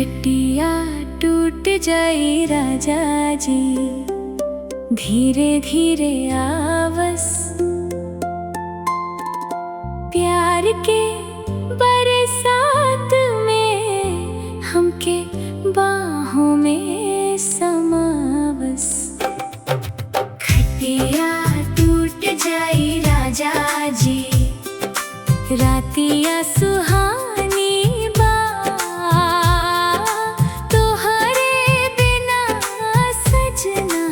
खटिया टूट जाई राजा जी, धीरे धीरे आवस प्यार के बरसात में हमके बाहों में समावस। खटिया टूट जाई राजा जी, रातिया सुहानी बा, तोहरे बिना सजना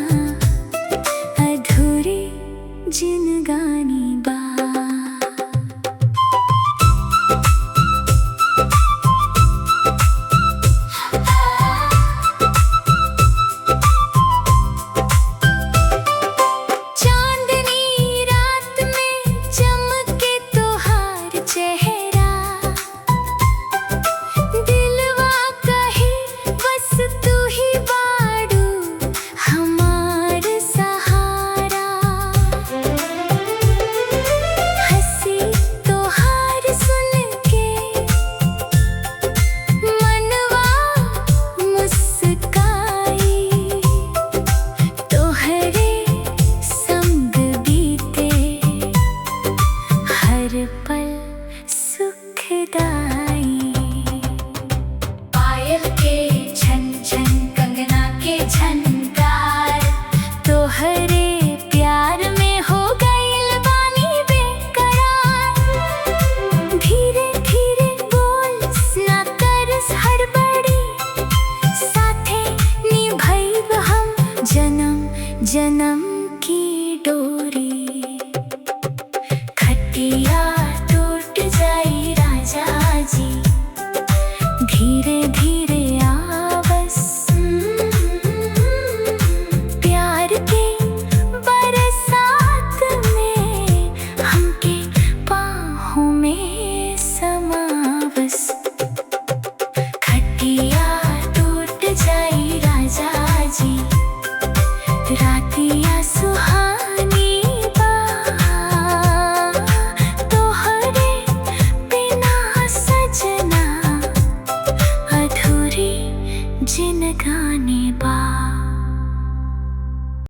अधूरी जिनगानी बा।